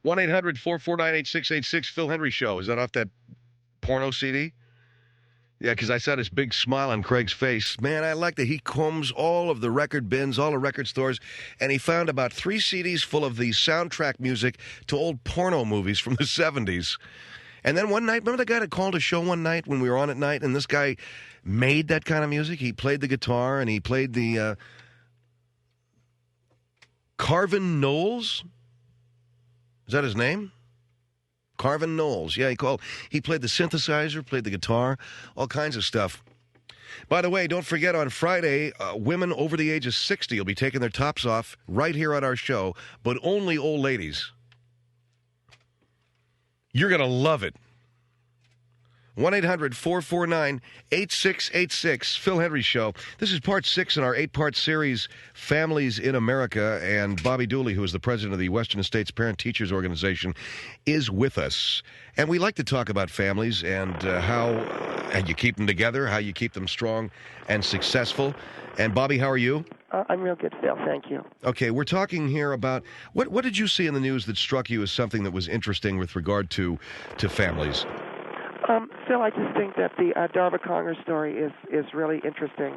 1-800-449-8686, Phil Hendrie Show. Is that off that porno CD? Yeah, because I saw this big smile on Craig's face. Man, I like that he combs all of the record bins, all the record stores, and he found about 3 CDs full of the soundtrack music to old porno movies from the 70s. And then one night, remember the guy that called a show one night when we were on at night, and this guy made that kind of music? He played the guitar, and he played the Carvin Knowles? Is that his name? Carvin Knowles. Yeah, he played the synthesizer, played the guitar, all kinds of stuff. By the way, don't forget on Friday, women over the age of 60 will be taking their tops off right here on our show, but only old ladies. You're going to love it. 1-800-449-8686, Phil Hendrie Show. This is part 6 in our 8-part series, Families in America, and Bobbie Dooley, who is the president of the Western States Parent Teachers Organization, is with us. And we like to talk about families and how you keep them together, how you keep them strong and successful. And Bobbie, how are you? I'm real good, Phil. Thank you. Okay, we're talking here about, what did you see in the news that struck you as something that was interesting with regard to families? Phil, I just think that the Darva Conger story is really interesting.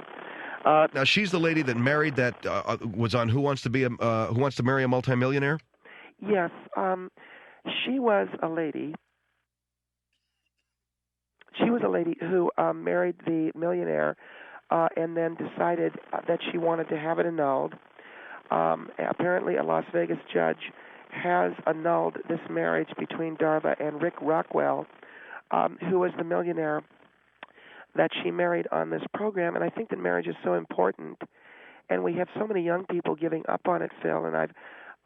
Now, she's the lady that married was on Who Wants to Marry a Multimillionaire? Yes. She was a lady. She was a lady who married the millionaire and then decided that she wanted to have it annulled. Apparently, a Las Vegas judge has annulled this marriage between Darva and Rick Rockwell, who was the millionaire that she married on this program. And I think that marriage is so important, and we have so many young people giving up on it, Phil. And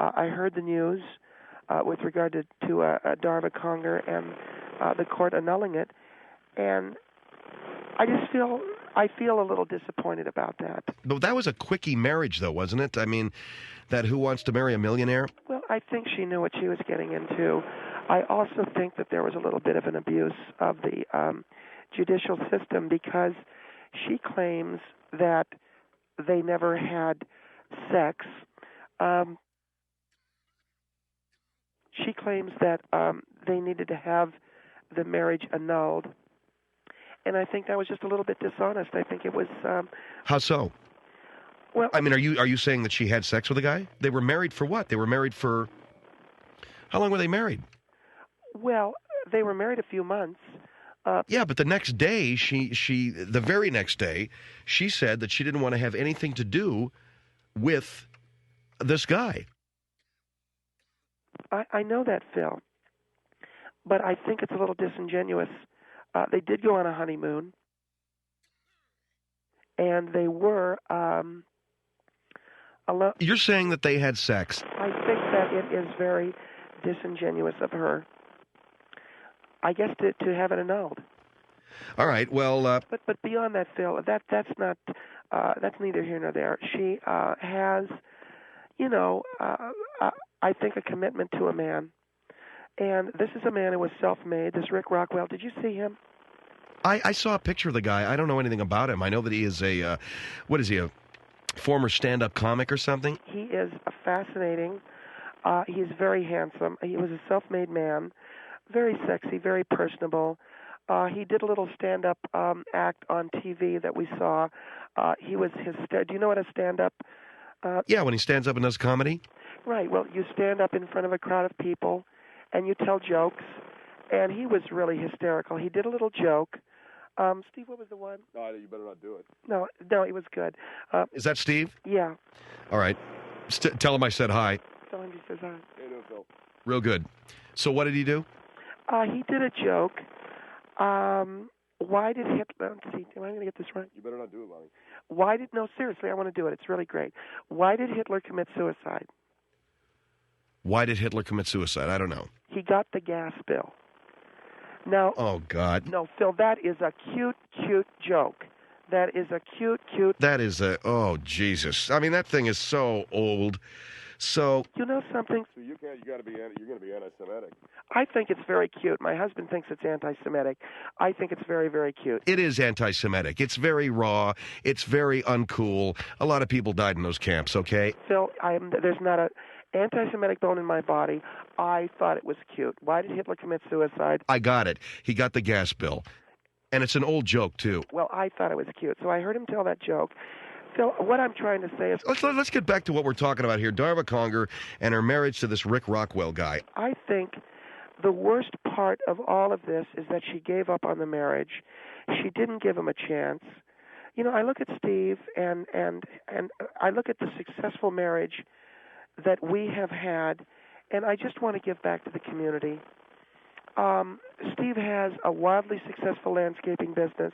I heard the news with regard to Darva Conger and the court annulling it, and I feel a little disappointed about that. But that was a quickie marriage, though, wasn't it? I mean, that Who Wants to Marry a Millionaire? Well, I think she knew what she was getting into. I also think that there was a little bit of an abuse of the judicial system, because she claims that they never had sex. She claims that they needed to have the marriage annulled. And I think that was just a little bit dishonest. I think it was... How so? Well, I mean, are you saying that she had sex with a guy? They were married for what? They were married for... How long were they married? Well, they were married a few months. Yeah, but the next day, the very next day, she said that she didn't want to have anything to do with this guy. I know that, Phil. But I think it's a little disingenuous. They did go on a honeymoon, and they were alone. You're saying that they had sex. I think that it is very disingenuous of her, I guess, to have it annulled. All right, well... But beyond that, Phil, that's not... that's neither here nor there. She has, I think, a commitment to a man. And this is a man who was self-made, this Rick Rockwell. Did you see him? I saw a picture of the guy. I don't know anything about him. I know that he is a former stand-up comic or something? He is fascinating. He's very handsome. He was a self-made man, very sexy, very personable. He did a little stand-up act on TV that we saw. He was do you know what a stand-up... yeah, when he stands up and does comedy? Right. Well, you stand up in front of a crowd of people, and you tell jokes, and he was really hysterical. He did a little joke. Steve, what was the one? No, you better not do it. No, he was good. Is that Steve? Yeah. All right. Tell him I said hi. Tell him he says hi. Hey, no, Phil. Real good. So what did he do? He did a joke. Why did Hitler... Let's see, am I going to get this right? You better not do it, Lonnie. No, seriously, I want to do it. It's really great. Why did Hitler commit suicide? Why did Hitler commit suicide? I don't know. He got the gas bill. Now... Oh, God. No, Phil, that is a cute, cute joke. That is a cute, cute... That is a... Oh, Jesus. I mean, that thing is so old. So... You know something? So you're going to be anti-Semitic. I think it's very cute. My husband thinks it's anti-Semitic. I think it's very, very cute. It is anti-Semitic. It's very raw. It's very uncool. A lot of people died in those camps, okay? Phil, there's not anti-Semitic bone in my body. I thought it was cute. Why did Hitler commit suicide? I got it. He got the gas bill. And it's an old joke, too. Well, I thought it was cute. So I heard him tell that joke. Phil, what I'm trying to say is... Let's get back to what we're talking about here. Darva Conger and her marriage to this Rick Rockwell guy. I think the worst part of all of this is that she gave up on the marriage. She didn't give him a chance. You know, I look at Steve and I look at the successful marriage that we have had, and I just want to give back to the community. Steve has a wildly successful landscaping business.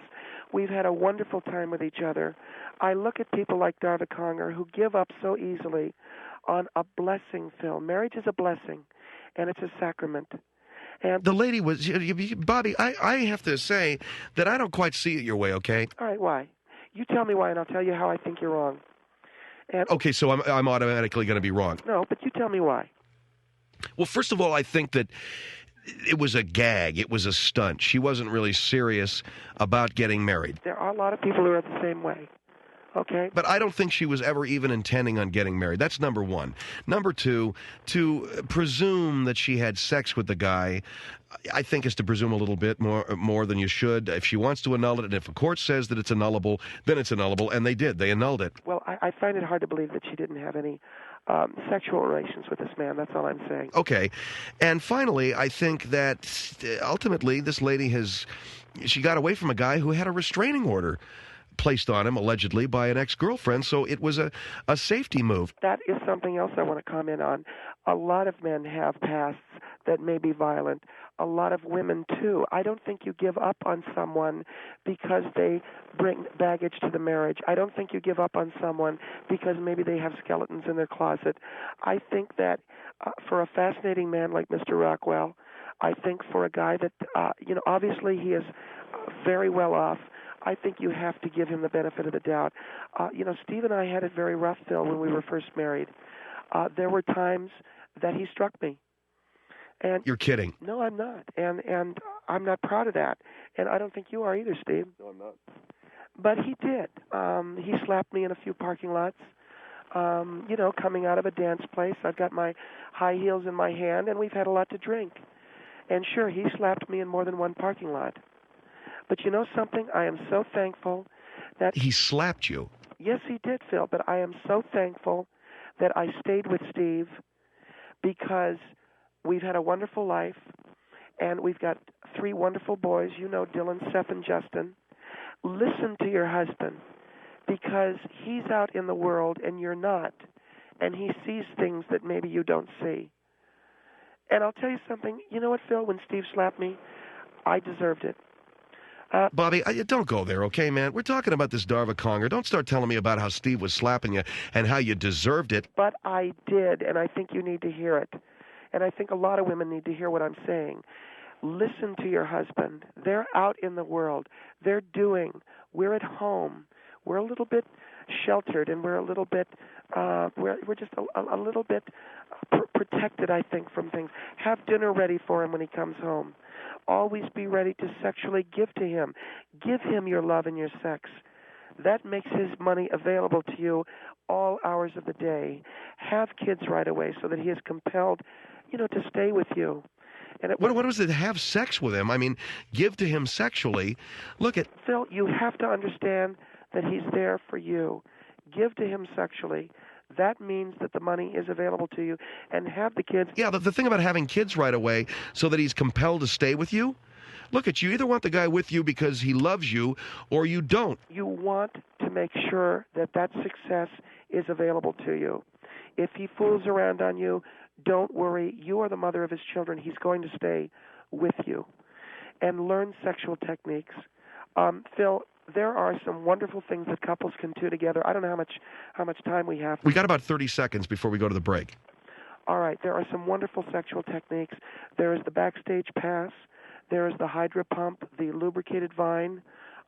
We've had a wonderful time with each other. I look at people like Darva Conger who give up so easily on a blessing, Phil. Marriage is a blessing, and it's a sacrament. And the lady was, Bobbie, I have to say that I don't quite see it your way, okay? All right, why? You tell me why, and I'll tell you how I think you're wrong. And, okay, so I'm automatically going to be wrong. No, but you tell me why. Well, first of all, I think that it was a gag. It was a stunt. She wasn't really serious about getting married. There are a lot of people who are the same way. Okay. But I don't think she was ever even intending on getting married. That's number one. Number two, to presume that she had sex with the guy, I think is to presume a little bit more than you should. If she wants to annul it, and if a court says that it's annullable, then it's annullable, and they did. They annulled it. Well, I find it hard to believe that she didn't have any sexual relations with this man. That's all I'm saying. Okay. And finally, I think that ultimately this lady she got away from a guy who had a restraining order placed on him, allegedly, by an ex-girlfriend, so it was a safety move. That is something else I want to comment on. A lot of men have pasts that may be violent. A lot of women, too. I don't think you give up on someone because they bring baggage to the marriage. I don't think you give up on someone because maybe they have skeletons in their closet. I think that for a fascinating man like Mr. Rockwell, I think for a guy that, obviously he is very well off, I think you have to give him the benefit of the doubt. Steve and I had it very rough, Phil, when we were first married. There were times that he struck me. And you're kidding. No, I'm not. And I'm not proud of that. And I don't think you are either, Steve. No, I'm not. But he did. He slapped me in a few parking lots. Coming out of a dance place. I've got my high heels in my hand, and we've had a lot to drink. And sure, he slapped me in more than one parking lot. But you know something? I am so thankful that... He slapped you? Yes, he did, Phil. But I am so thankful that I stayed with Steve because we've had a wonderful life, and we've got 3 wonderful boys. You know Dylan, Seth, and Justin. Listen to your husband because he's out in the world and you're not, and he sees things that maybe you don't see. And I'll tell you something. You know what, Phil? When Steve slapped me, I deserved it. Bobbie, don't go there, okay, man? We're talking about this Darva Conger. Don't start telling me about how Steve was slapping you and how you deserved it. But I did, and I think you need to hear it. And I think a lot of women need to hear what I'm saying. Listen to your husband. They're out in the world. They're doing. We're at home. We're a little bit sheltered, and we're a little bit, we're just a little bit protected, I think, from things. Have dinner ready for him when he comes home. Always be ready to sexually give to him. Give him your love and your sex. That makes his money available to you all hours of the day. Have kids right away so that he is compelled, to stay with you. And what was it to have sex with him? I mean, give to him sexually. Phil, you have to understand that he's there for you. Give to him sexually. That means that the money is available to you, and have the kids. Yeah, the thing about having kids right away so that he's compelled to stay with you, look at you either want the guy with you because he loves you or you don't. You want to make sure that success is available to you. If he fools around on you, don't worry. You are the mother of his children. He's going to stay with you. And learn sexual techniques. Phil, there are some wonderful things that couples can do together. I don't know how much time we have. We got about 30 seconds before we go to the break. All right. There are some wonderful sexual techniques. There is the backstage pass. There is the Hydra pump, the lubricated vine,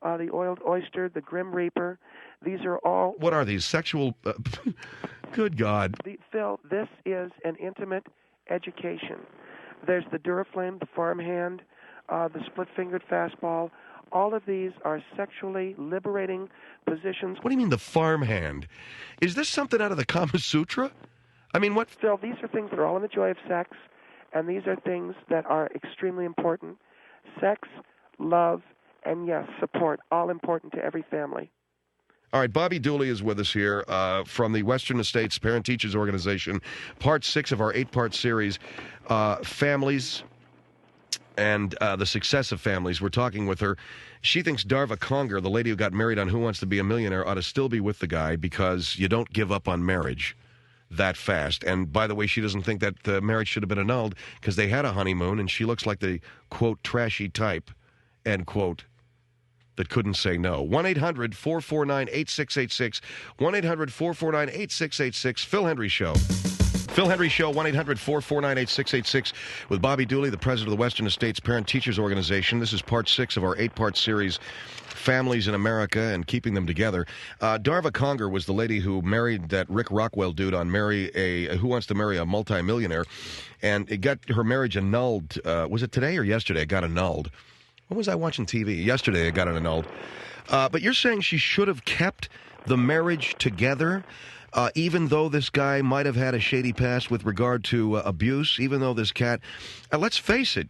the oiled oyster, the Grim Reaper. These are all... What are these? Sexual... Good God. Phil, this is an intimate education. There's the Duraflame, the farmhand, the split-fingered fastball. All of these are sexually liberating positions. What do you mean the farmhand? Is this something out of the Kama Sutra? I mean, what? Phil, these are things that are all in the joy of sex, and these are things that are extremely important. Sex, love, and yes, support, all important to every family. All right, Bobbie Dooley is with us here from the Western Estates Parent Teachers Organization, part 6 of our 8-part series, Families and the Success of Families. We're talking with her. She thinks Darva Conger, the lady who got married on Who Wants to Be a Millionaire, ought to still be with the guy because you don't give up on marriage that fast. And by the way, she doesn't think that the marriage should have been annulled because they had a honeymoon, and she looks like the, quote, trashy type, end quote, that couldn't say no. 1-800-449-8686. 1-800-449-8686. Phil Hendrie Show. Phil Hendrie Show, 1-800-449-8686 with Bobbie Dooley, the president of the Western Estates Parent Teachers Organization. This is part 6 of our 8-part series, Families in America and Keeping Them Together. Darva Conger was the lady who married that Rick Rockwell dude on Who Wants to Marry a Multimillionaire, and it got her marriage annulled. Was it today or yesterday? It got annulled. When was I watching TV? Yesterday it got it annulled. But you're saying she should have kept the marriage together, even though this guy might have had a shady past with regard to abuse, even though this cat... let's face it.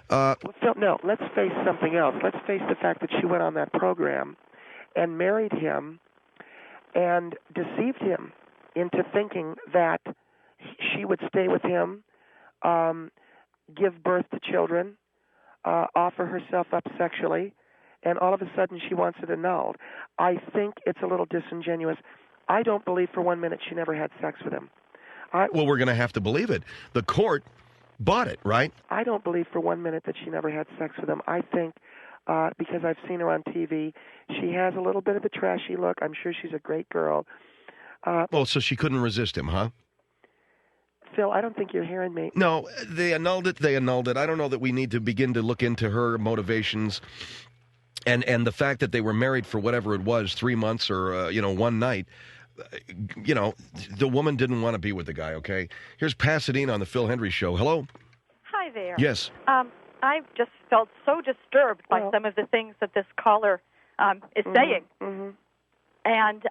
No, let's face something else. Let's face the fact that she went on that program and married him and deceived him into thinking that she would stay with him, give birth to children, offer herself up sexually, and all of a sudden she wants it annulled. I think it's a little disingenuous. I don't believe for 1 minute she never had sex with him. Well, we're going to have to believe it. The court bought it, right? I don't believe for 1 minute that she never had sex with him. I think, because I've seen her on TV, she has a little bit of a trashy look. I'm sure she's a great girl. Well, so she couldn't resist him, huh? Phil, I don't think you're hearing me. No, they annulled it. I don't know that we need to begin to look into her motivations and the fact that they were married for whatever it was, 3 months or, one night. The woman didn't want to be with the guy, okay? Here's Pasadena on the Phil Hendrie Show. Hello? Hi there. Yes. I just felt so disturbed by some of the things that this caller is saying. Mm-hmm. And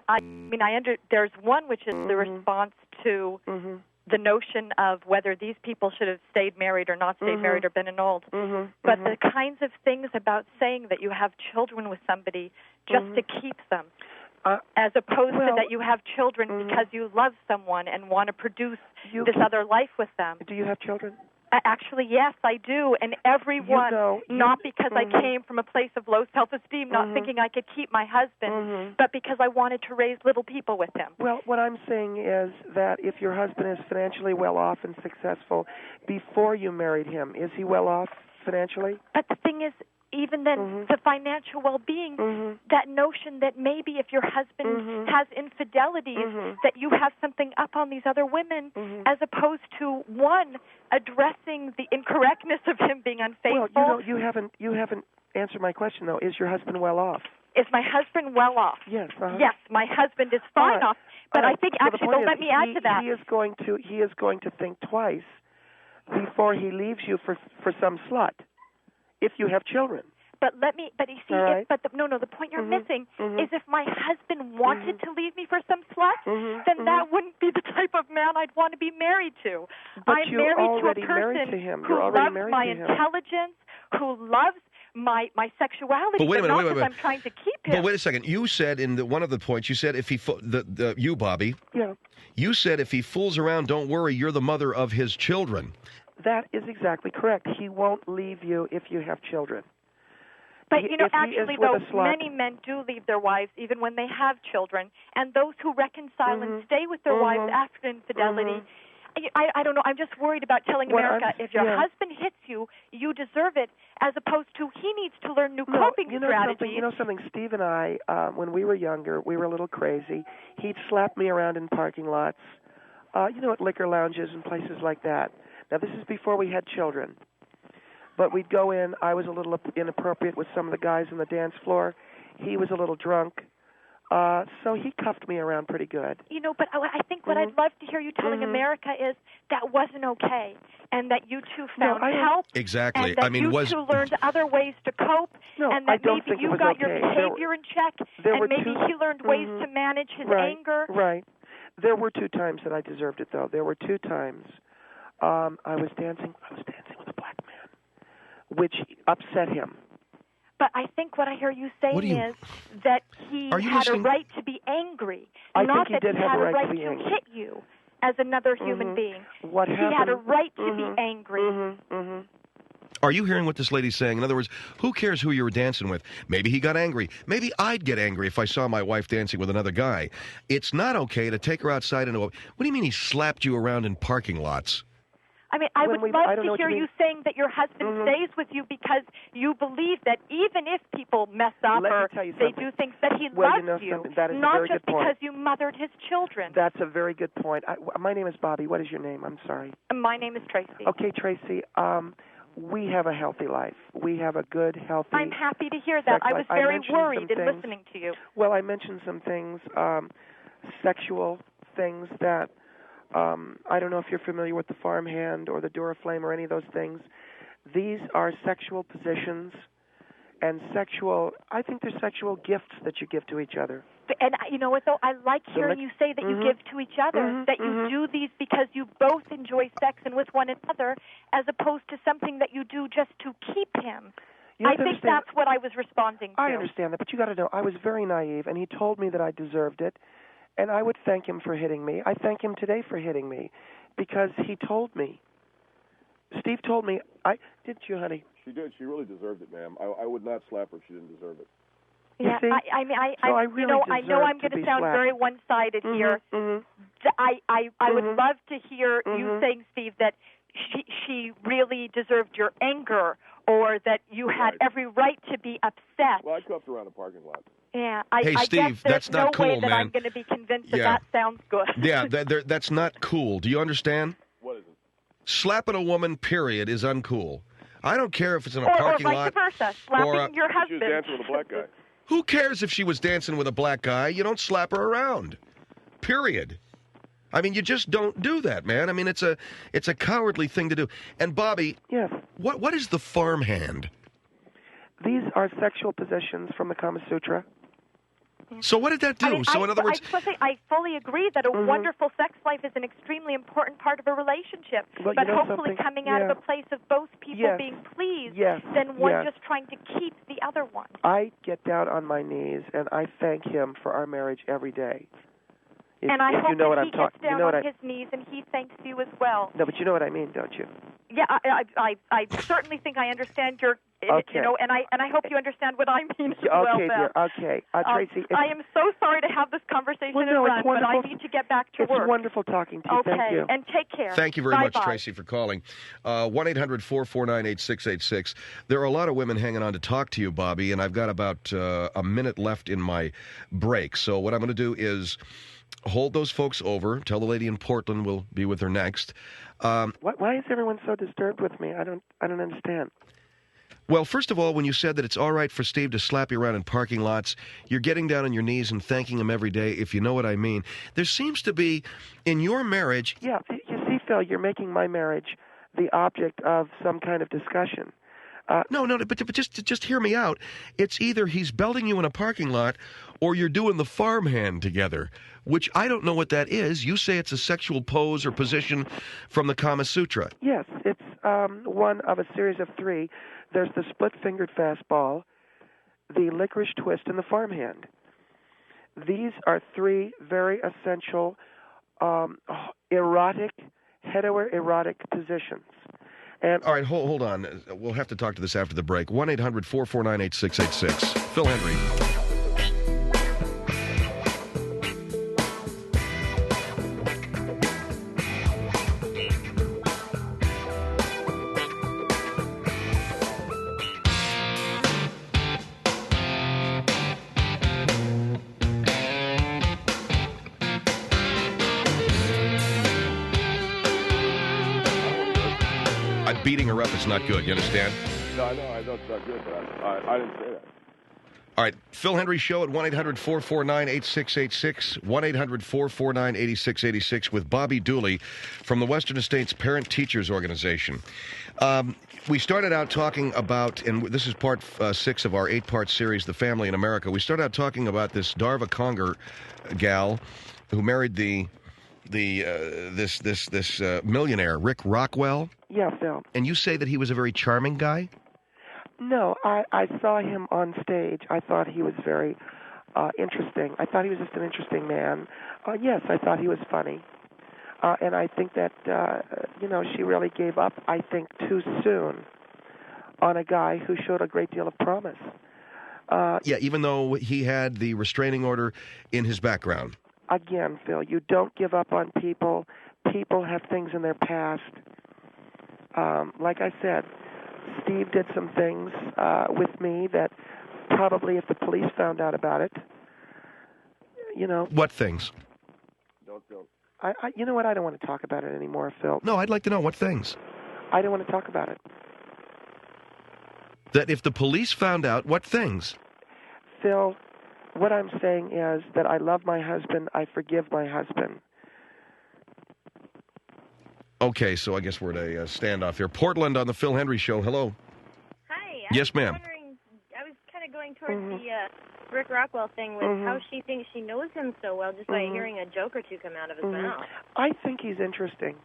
there's one which is the response to the notion of whether these people should have stayed married or not stayed married or been annulled. But the kinds of things about saying that you have children with somebody just to keep them, as opposed to that you have children because you love someone and want to produce this other life with them. Do you have children? Actually, yes, I do, and everyone, not because I came from a place of low self-esteem, not thinking I could keep my husband, but because I wanted to raise little people with him. Well, what I'm saying is that if your husband is financially well off and successful before you married him, is he well off financially? But the thing is, even then, the financial well-being, that notion that maybe if your husband has infidelities, that you have something up on these other women, as opposed to, one, addressing the incorrectness of him being unfaithful. Well, you haven't answered my question, though. Is your husband well off? Is my husband well off? Yes. Yes, my husband is fine off. But I think, so let me add to that. He is going to think twice before he leaves you for some slut. If you have children. But you see, right. The point you're missing is if my husband wanted to leave me for some slut, then that wouldn't be the type of man I'd want to be married to. But I'm married to a person who loves my intelligence, who loves my sexuality, but wait a minute, not because I'm trying to keep him. But wait a second. You said in one of the points, you said if he, you, Bobbie, you said if he fools around, don't worry, you're the mother of his children. That is exactly correct. He won't leave you if you have children. But, many men do leave their wives even when they have children. And those who reconcile and stay with their wives after infidelity, I don't know. I'm just worried about telling America, if your husband hits you, you deserve it, as opposed to he needs to learn new coping strategies. You know something? Steve and I, when we were younger, we were a little crazy. He'd slap me around in parking lots, at liquor lounges and places like that. Now, this is before we had children. But we'd go in. I was a little inappropriate with some of the guys on the dance floor. He was a little drunk. So he cuffed me around pretty good. But I think what I'd love to hear you telling America is that wasn't okay, and that you two found help. Exactly. And that you two learned other ways to cope, and that maybe you got your behavior in check, and maybe he learned ways to manage his anger. Right. There were 2 times that I deserved it, though. There were 2 times I was dancing with a black man, which upset him. But I think what I hear you saying is that he had a right to be angry, not that he had a right to hit you as another human being. What happened? He had a right to be angry. Are you hearing what this lady's saying? In other words, who cares who you were dancing with? Maybe he got angry. Maybe I'd get angry if I saw my wife dancing with another guy. It's not okay to take her outside and... What do you mean he slapped you around in parking lots? I mean, I would love to hear you saying that your husband stays with you because you believe that even if people mess up or they do things, that he loves you, not just because you mothered his children. That's a very good point. My name is Bobbie. What is your name? I'm sorry. My name is Tracy. Okay, Tracy. We have a healthy life. We have a good, healthy... I'm happy to hear that. I was very worried in listening to you. Well, I mentioned some things, sexual things that... I don't know if you're familiar with the farmhand or the Duraflame or any of those things. These are sexual positions and I think they're sexual gifts that you give to each other. And you know what, though? I like hearing you say that you give to each other, that you do these because you both enjoy sex and with one another, as opposed to something that you do just to keep him. I think that's what I was responding to. I understand that, but you got to know, I was very naive, and he told me that I deserved it. And I would thank him for hitting me. I thank him today for hitting me because he told me. Steve told me. Didn't you, honey? She did. She really deserved it, ma'am. I would not slap her if she didn't deserve it. Yeah, I mean, I know I'm going to sound very one-sided here. I would love to hear you saying, Steve, that she really deserved your anger or that you had every right to be upset. Well, I cuffed her around a parking lot. Yeah, hey, I Steve, guess that's not cool, no way that man. I'm going to be convinced that sounds good. Yeah, that's not cool. Do you understand? What is it? Slapping a woman, period, is uncool. I don't care if it's in a parking lot. Or vice versa, slapping your husband. She was dancing with a black guy. Who cares if she was dancing with a black guy? You don't slap her around, period. I mean, you just don't do that, man. I mean, it's a cowardly thing to do. And Bobbie, yes, what is the farmhand? These are sexual positions from the Kama Sutra. So what did that do? I mean, in other words, I fully agree that a wonderful sex life is an extremely important part of a relationship. Well, but hopefully coming out of a place of both people being pleased than one just trying to keep the other one. I get down on my knees and I thank him for our marriage every day. And I hope that he gets down on his knees and he thanks you as well. No, but you know what I mean, don't you? Yeah, I certainly think I understand your, you know, and I hope you understand what I mean as well. Okay, dear. Okay, Tracy. I am so sorry to have this conversation but I need to get back to work. It's wonderful talking to you. Okay, thank you. And take care. Thank you very much, Tracy, for calling. 1-800-449-8686. There are a lot of women hanging on to talk to you, Bobbie, and I've got about a minute left in my break. So what I'm going to do is hold those folks over. Tell the lady in Portland we'll be with her next. Why is everyone so disturbed with me? I don't understand. Well, first of all, when you said that it's all right for Steve to slap you around in parking lots, you're getting down on your knees and thanking him every day, if you know what I mean. There seems to be, in your marriage... Yeah, you see, Phil, you're making my marriage the object of some kind of discussion. No, but just hear me out. It's either he's belting you in a parking lot or you're doing the farmhand together, which I don't know what that is. You say it's a sexual pose or position from the Kama Sutra. Yes, it's one of a series of 3. There's the split-fingered fastball, the licorice twist, and the farmhand. These are 3 very essential erotic, heteroerotic positions. And all right, hold on. We'll have to talk to this after the break. 1-800-449-8686. Phil Hendrie. Beating her up is not good. You understand? No, I know it's not good, but I didn't say that. All right, Phil Hendrie Show at 1-800-449-8686, 1-800-449-8686 with Bobbie Dooley from the Western States Parent Teachers Organization. We started out talking about, and this is part 6 of our 8-part series, The Family in America. We started out talking about this Darva Conger gal who married the this millionaire, Rick Rockwell, Yeah, Phil. and you say that he was a very charming guy? No, I saw him on stage. I thought he was very interesting. I thought he was just an interesting man. Yes, I thought he was funny. And I think that, she really gave up, I think, too soon on a guy who showed a great deal of promise. Yeah, even though he had the restraining order in his background. Again, Phil, you don't give up on people. People have things in their past. Like I said, Steve did some things with me that probably if the police found out about it, What things? Don't. You know what? I don't want to talk about it anymore, Phil. No, I'd like to know what things. I don't want to talk about it. That if the police found out, what things? Phil, what I'm saying is that I love my husband. I forgive my husband. Okay, so I guess we're at a standoff here. Portland on the Phil Hendrie Show. Hello. Hi. Yes, ma'am. I was kind of going towards the Rick Rockwell thing with how she thinks she knows him so well just by hearing a joke or two come out of his mouth. I think he's interesting.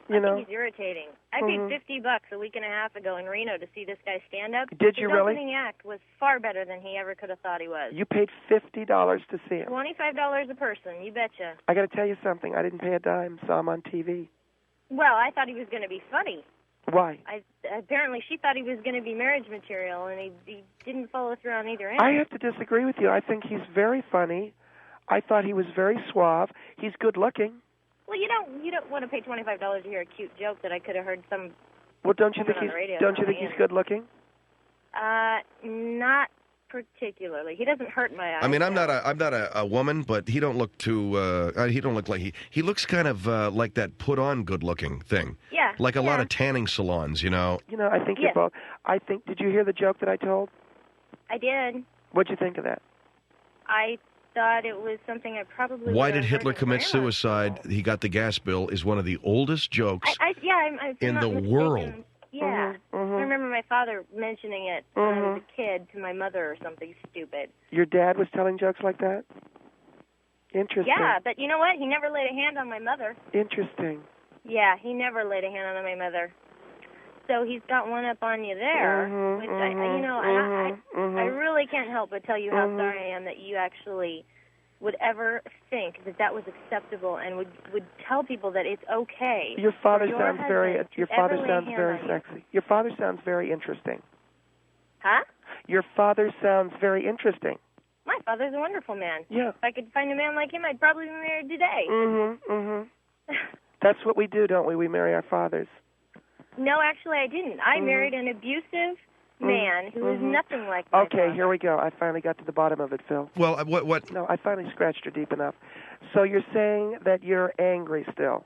I think he's irritating. I paid $50 a week and a half ago in Reno to see this guy stand up. Did you really? His opening act was far better than he ever could have thought he was. You paid $50 to see him. $25 a person, you betcha. I got to tell you something. I didn't pay a dime. Saw him on TV. Well, I thought he was going to be funny. Why? Apparently she thought he was going to be marriage material, and he didn't follow through on either end. I have to disagree with you. I think he's very funny. I thought he was very suave. He's good looking. Well, you don't want to pay $25 to hear a cute joke that I could have heard some. Well, don't you think he's good looking? Not particularly. He doesn't hurt my eyes. I mean, I'm not a woman, but he don't look he don't look like he looks kind of like that put on good looking thing. Yeah. Like a lot of tanning salons, I think you're both. Did you hear the joke that I told? I did. What'd you think of that? I thought it was something I probably. Why did Hitler commit suicide? He got the gas bill is one of the oldest jokes in the world. Yeah. I remember my father mentioning it when I was a kid to my mother or something stupid. Your dad was telling jokes like that? Interesting. Yeah, but you know what? He never laid a hand on my mother. Interesting. Yeah, he never laid a hand on my mother. So he's got one up on you there, which I really can't help but tell you how sorry I am that you actually would ever think that was acceptable and would tell people that it's okay. Your father sounds very sexy. Your father sounds very interesting. Huh? Your father sounds very interesting. My father's a wonderful man. Yeah. If I could find a man like him, I'd probably be married today. That's what we do, don't we? We marry our fathers. No, actually, I didn't. I married an abusive man who was nothing like my father. Here we go. I finally got to the bottom of it, Phil. Well, what? No, I finally scratched her deep enough. So you're saying that you're angry still?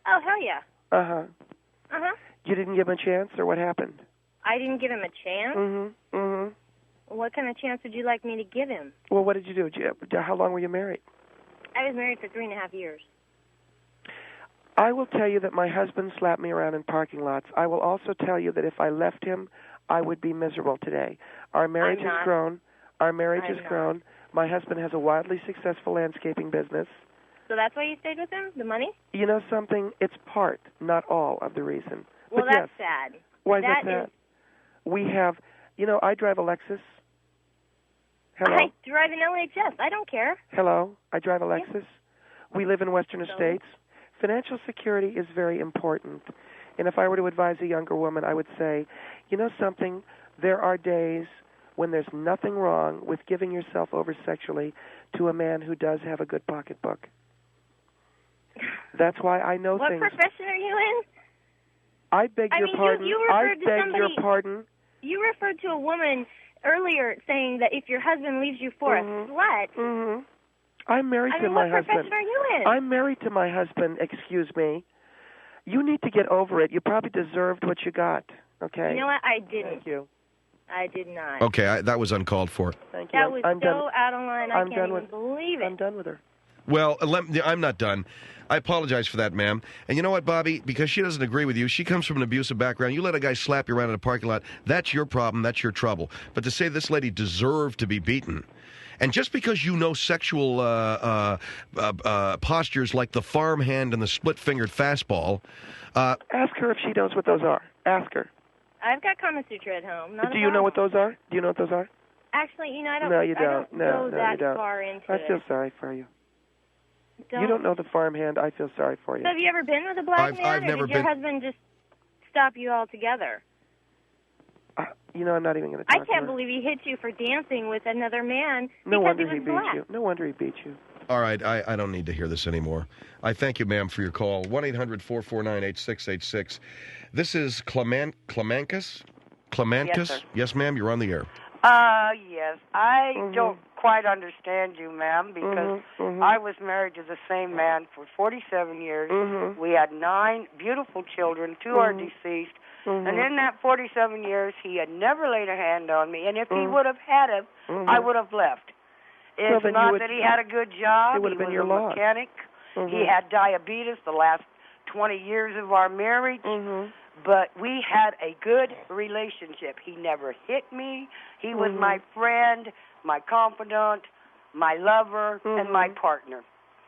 Oh, hell yeah. Uh-huh. You didn't give him a chance, or what happened? I didn't give him a chance? What kind of chance would you like me to give him? Well, what did you do? How long were you married? I was married for 3.5 years. I will tell you that my husband slapped me around in parking lots. I will also tell you that if I left him, I would be miserable today. Our marriage has grown. My husband has a wildly successful landscaping business. So that's why you stayed with him? The money? You know something? It's part, not all, of the reason. Well, but that's sad. Why is that sad? We have, I drive a Lexus. Hello? I drive an LHS. I don't care. Hello? I drive a Lexus. We live in Western Estates. Financial security is very important. And if I were to advise a younger woman, I would say, you know something? There are days when there's nothing wrong with giving yourself over sexually to a man who does have a good pocketbook. That's why I know things. What profession are you in? I beg your pardon. Your pardon. You referred to a woman earlier saying that if your husband leaves you for a slut. I'm married to my husband. What profession are you in? I'm married to my husband, excuse me. You need to get over it. You probably deserved what you got, okay? You know what? I didn't. Thank you. I did not. Okay, that was uncalled for. Thank you. That was out of line. I can't even believe it. I'm done with her. Well, I'm not done. I apologize for that, ma'am. And you know what, Bobbie? Because she doesn't agree with you, she comes from an abusive background. You let a guy slap you around in a parking lot, that's your problem, that's your trouble. But to say this lady deserved to be beaten, And just because you know sexual postures like the farmhand and the split-fingered fastball, ask her if she knows what those are. Ask her. I've got Kama Sutra at home. Do you know what those are? Do you know what those are? Actually, I don't. No, you don't. I don't go that you don't. far into I it. feel sorry for you. You don't know the farmhand. I feel sorry for you. So have you ever been with a black man, I've or never did your been. husband just stop you altogether? I'm not even going to talk I can't to her. believe he hit you for dancing with another man No because wonder he he was beat black. you. No wonder he beat you. all right, I don't need to hear this anymore. I thank you, ma'am, for your call. 1-800-449-8686. This is Clemankus? Yes, sir. Yes, ma'am, you're on the air. Yes. I don't quite understand you, ma'am, because I was married to the same man for 47 years. We had 9 beautiful children. 2 are deceased. And in that 47 years, he had never laid a hand on me. And if he would have had it, I would have left. It's not that he had a good job. It would have been your He was a loss. mechanic. He had diabetes the last 20 years of our marriage. But we had a good relationship. He never hit me. He was my friend, my confidant, my lover, and my partner.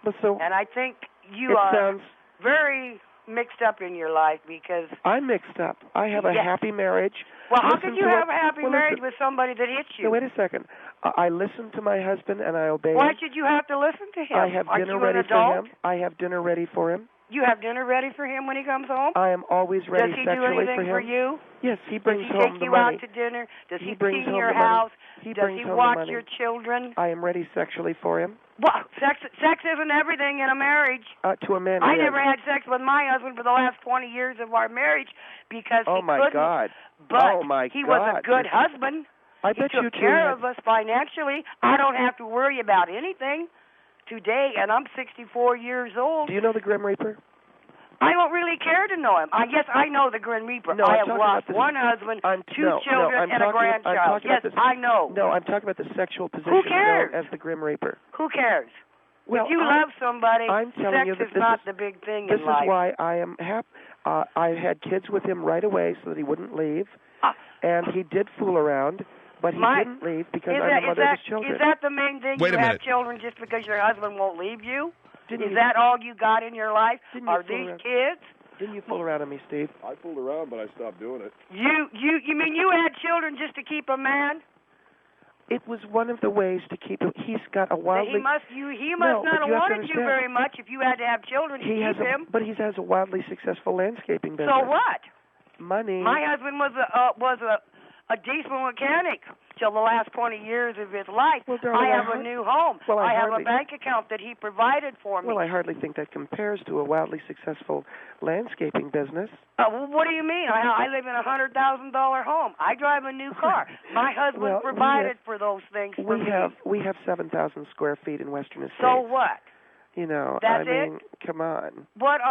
And I think you are very mixed up in your life because... I'm mixed up. I have a happy marriage. Well, how could you have a happy marriage with somebody that hits you? No, wait a second. I listen to my husband and I obey him. Why should you have to listen to him? I have dinner ready for him. I have dinner ready for him. You have dinner ready for him when he comes home? I am always ready sexually for him. Does he do anything for you? Yes, he brings home the money. Does he take you out to dinner? Does he clean your house? Does he watch your children? I am ready sexually for him. Well, sex isn't everything in a marriage. To a man, I never had sex with my husband for the last 20 years of our marriage because he couldn't. God. But he was a good husband. I bet he took care of us financially. I don't have to worry about anything today, and I'm 64 years old. Do you know the Grim Reaper? I don't really care to know him. Yes, I know the Grim Reaper. No, I have lost one husband, 2 children, and a grandchild. Yes, I know. No, I'm talking about the sexual position Who cares? known as the Grim Reaper. Who cares? Well, if you love somebody, I'm telling you sex that is not the big thing in life. This is why I am happy. I had kids with him right away so that he wouldn't leave, and he did fool around, but he didn't leave because I'm the mother of his children. Is that the main thing? Wait a minute. Have children just because your husband won't leave you? Is that all you got in your life? Are these kids? Didn't you fool around on me, Steve? I fooled around, but I stopped doing it. You mean you had children just to keep a man? It was one of the ways to keep him. He's got a wildly... He must not have wanted you very much if you had to have children to keep him. But he has a wildly successful landscaping business. So what? Money. My husband was a diesel mechanic till the last 20 years of his life. Well, darling, I have a new home. Well, I have a bank account that he provided for me. Well, I hardly think that compares to a wildly successful landscaping business. What do you mean? I live in a $100,000 home. I drive a new car. My husband provided for those things for me. We have 7,000 square feet in Western Estates. So what? I mean, come on. What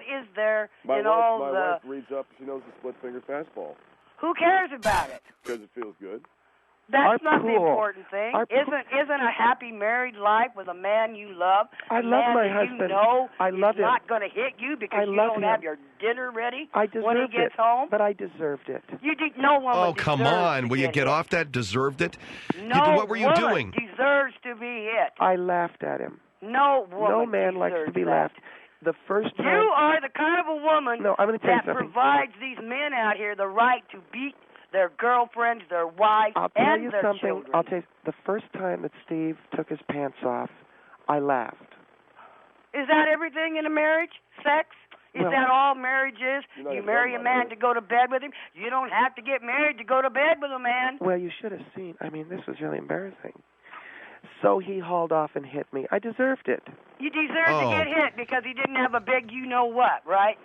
is there in all the... My wife reads up. She knows the split-finger fastball. Who cares about it? Because it feels good. That's not the important thing. Isn't a happy married life with a man you love? I love my husband. You know I love him. He's not going to hit you because you don't have your dinner ready when he gets home. But I deserved it. No woman. Oh, come on! Will you get off that? Deserved it? No what were you doing? Deserves to be hit. I laughed at him. No woman. No man likes to be laughed. The first time. You are the kind of a woman I'm going to tell you that something. provides these men out here the right to beat their girlfriends, their wives, I'll tell and you their something. children. I'll tell you, the first time that Steve took his pants off, I laughed. Is that everything in a marriage? Sex? Is that all marriage is? You marry a man to go to bed with him? You don't have to get married to go to bed with a man. Well, you should have seen. I mean, this was really embarrassing. So he hauled off and hit me. I deserved it. You deserve to get hit because he didn't have a big you-know-what, right?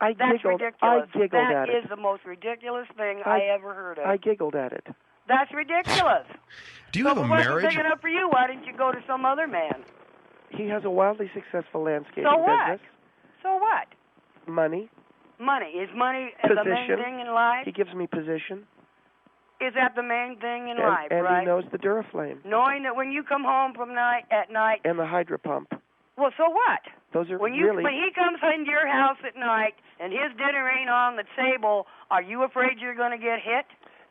That's ridiculous. I giggled at it. That is the most ridiculous thing I ever heard of. I giggled at it. That's ridiculous. Do you have a If marriage? it wasn't big enough for you, why didn't you go to some other man? He has a wildly successful landscaping business. So what? Money. Money. Is money position. the main thing in life? He gives me position. Is that the main thing in life, and right? he knows the Duraflame. Knowing that when you come home at night... And the hydro pump. Well, so what? Those are when he comes into your house at night and his dinner ain't on the table, are you afraid you're going to get hit?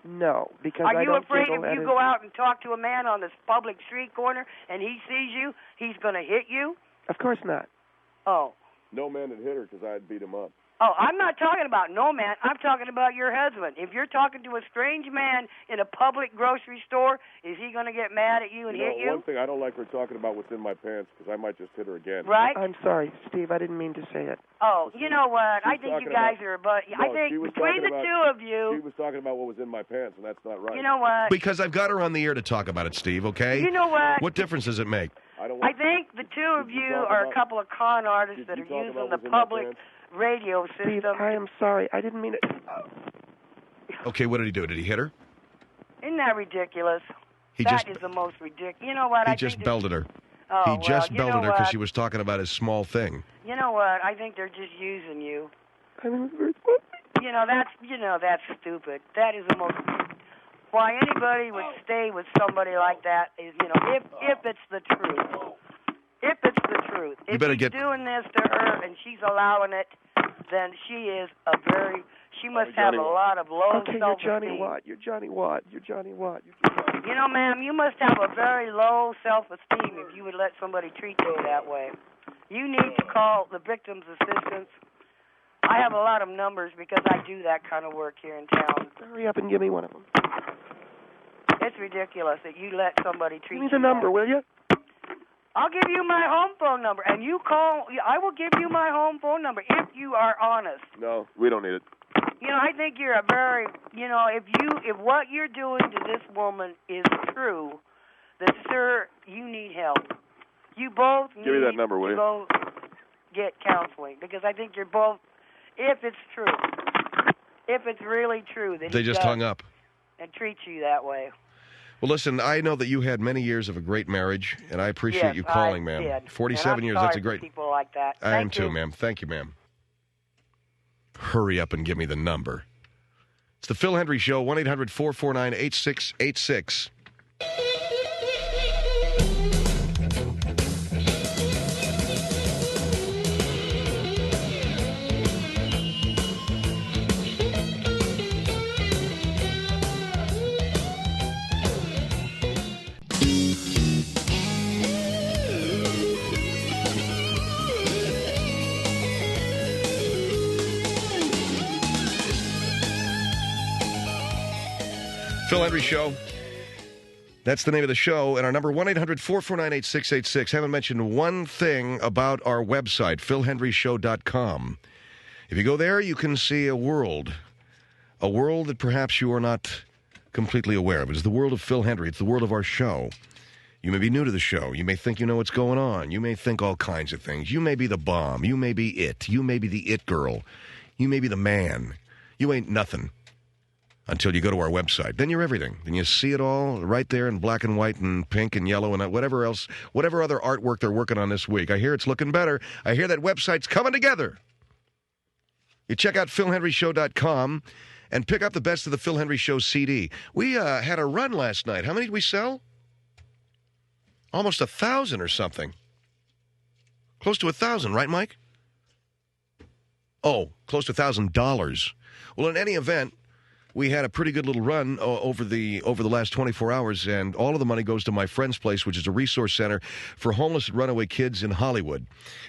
No, because Are I you don't afraid giggle if at you his... go out and talk to a man on this public street corner and he sees you, he's going to hit you? Of course not. Oh. No man would hit her because I'd beat him up. Oh, I'm not talking about no man. I'm talking about your husband. If you're talking to a strange man in a public grocery store, is he going to get mad at you and hit you? One thing I don't like her talking about what's in my pants because I might just hit her again. Right? I'm sorry, Steve. I didn't mean to say it. Oh, you know what? I think you guys are No, I think between the two of you... She was talking about what was in my pants, and that's not right. You know what? Because I've got her on the air to talk about it, Steve, okay? You know what? What difference does it make? I think the two of you are a couple of con artists that are using the public radio system. Steve, I am sorry. I didn't mean it. Okay, what did he do? Did he hit her? Isn't that ridiculous? He That is the most ridiculous. You know what? He just belted her. Oh, He just you know belted her because what? she was talking about his small thing. You know what? I think they're just using you. I mean, very sorry. That's stupid. That is the most. Why anybody would stay with somebody like that is, if it's the truth. If it's the truth. You If better he's doing this to her and she's allowing it, then she must have a lot of low Okay, self-esteem. you're Johnny Watt. You're Johnny Watt. You know, ma'am, you must have a very low self-esteem if you would let somebody treat you that way. You need to call the victim's assistance. I have a lot of numbers because I do that kind of work here in town. Hurry up and give me one of them. It's ridiculous that you let somebody treat you Give me the number, will you? I'll give you my home phone number, and you call. I will give you my home phone number if you are honest. No, we don't need it. I think you're a very, if what you're doing to this woman is true, then, sir, you need help. You both need Give me that number, will to you? go get counseling, because I think you're both, if it's true, if it's really true that They he just does hung up. and treats you that way. Well, listen, I know that you had many years of a great marriage, and I appreciate you calling, ma'am. Did. 47 years, and I'm that's sorry a great... for people like that. I am Thank too, you. ma'am. Thank you, ma'am. Hurry up and give me the number. It's the Phil Hendrie Show, 1-800-449-8686. Phil Hendrie Show. That's the name of the show. And our number, 1-800-449-8686. Haven't mentioned one thing about our website, philhendrieshow.com. If you go there, you can see a world that perhaps you are not completely aware of. It's the world of Phil Hendrie. It's the world of our show. You may be new to the show. You may think you know what's going on. You may think all kinds of things. You may be the bomb. You may be it. You may be the it girl. You may be the man. You ain't nothing until you go to our website. Then you're everything. Then you see it all right there in black and white and pink and yellow and whatever else, whatever other artwork they're working on this week. I hear it's looking better. I hear that website's coming together. You check out philhendrieshow.com and pick up the best of the Phil Hendrie Show CD. We had a run last night. How many did we sell? Almost 1,000 or something. Close to 1,000, right, Mike? Oh, close to $1,000. Well, in any event, we had a pretty good little run over the last 24 hours, and all of the money goes to My Friend's Place, which is a resource center for homeless and runaway kids in Hollywood.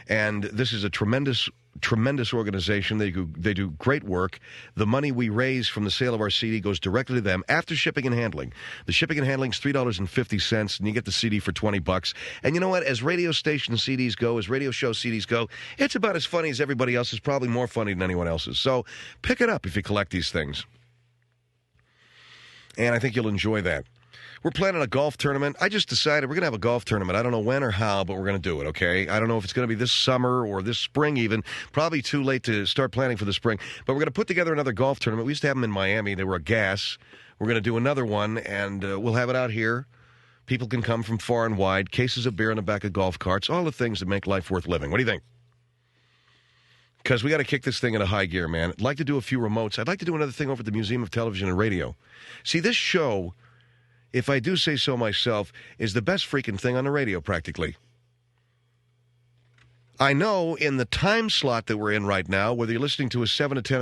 And this is a tremendous organization. They do great work. The money we raise from the sale of our CD goes directly to them after shipping and handling. The shipping and handling is $3.50, and you get the CD for $20. And you know what? As radio station CDs go, as radio show CDs go, it's about as funny as everybody else's, probably more funny than anyone else's. So pick it up if you collect these things. And I think you'll enjoy that. We're planning a golf tournament. I just decided we're going to have a golf tournament. I don't know when or how, but we're going to do it, okay? I don't know if it's going to be this summer or this spring even. Probably too late to start planning for the spring. But we're going to put together another golf tournament. We used to have them in Miami. They were a gas. We're going to do another one, and we'll have it out here. People can come from far and wide. Cases of beer in the back of golf carts. All the things that make life worth living. What do you think? Because we got to kick this thing into high gear, man. I'd like to do a few remotes. I'd like to do another thing over at the Museum of Television and Radio. See, this show, if I do say so myself, is the best freaking thing on the radio, practically. I know in the time slot that we're in right now, whether you're listening to a 7 to 10